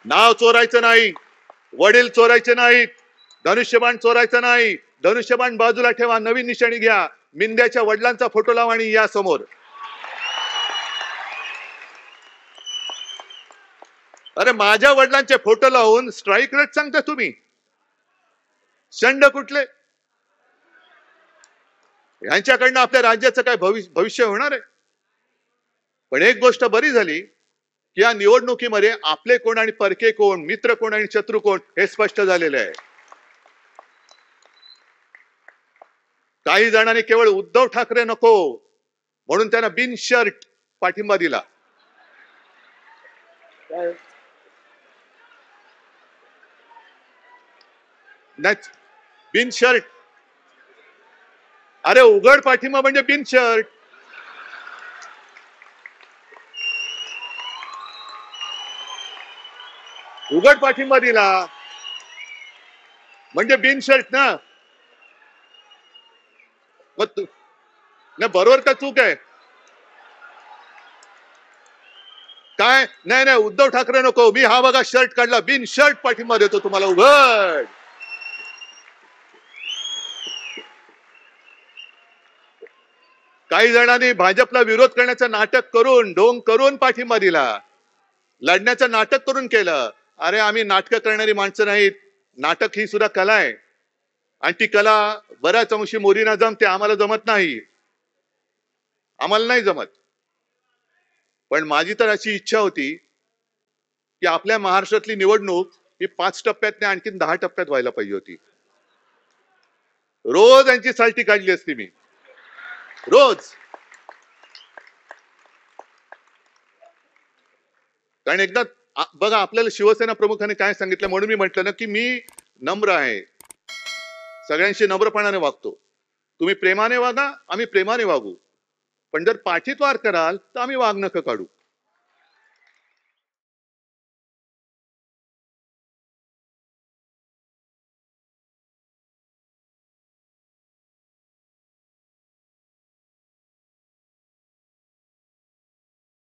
नाव चोरायचं नाही, वडील चोरायचे नाहीत, धनुष्यबाण चोरायचं नाही. धनुष्यबाण बाजूला ठेवा, नवीन निशाणी घ्या, मिंद्याच्या वडिलांचा फोटो लावा आणि या समोर. अरे माझ्या वडिलांचे फोटो लावून स्ट्राईक रेट सांगता तुम्ही? शंड कुठले? यांच्याकडनं आपल्या राज्याचं काय भविष्य होणार आहे? पण एक गोष्ट बरी झाली की या निवडणुकीमध्ये आपले कोण आणि परके कोण, मित्र कोण आणि शत्रू कोण हे स्पष्ट झालेले आहे. काही जणांनी केवळ उद्धव ठाकरे नको म्हणून त्यांना बिन शर्ट पाठिंबा दिला. बिन शर्ट, अरे उघड पाठिंबा म्हणजे बिन शर्ट. उघड पाठिंबा दिला म्हणजे बिन शर्ट ना. मग बरोबर का चूक आहे? काय नाही नाही उद्धव ठाकरे नको, मी हा बघा शर्ट काढला, बिन शर्ट पाठिंबा देतो तुम्हाला उघड. काही जणांनी भाजपला विरोध करण्याचं नाटक करून, ढोंग करून पाठिंबा दिला, लढण्याचं नाटक करून केलं. अरे आम्ही नाटकं करणारी माणसं नाहीत, नाटक ही सुद्धा कला आहे आणि ती कला बऱ्याच अंशी मोरीना जमते, आम्हाला जमत नाही, आम्हाला नाही जमत. पण माझी तर अशी इच्छा होती की आपल्या महाराष्ट्रातली निवडणूक ही 5 टप्प्यात नाही आणखीन 10 टप्प्यात व्हायला पाहिजे होती. रोज यांची साल्टी काढली असती मी, रोज. कारण एकदा बघा आपल्याला शिवसेना प्रमुखांनी काय सांगितलं, म्हणून मी म्हटलं ना की मी नम्र आहे, सगळ्यांशी नम्रपणाने वागतो. तुम्ही प्रेमाने वागा, आम्ही प्रेमाने वागू, पण जर पाठीत वार कराल तर आम्ही वाघ नखं काढू.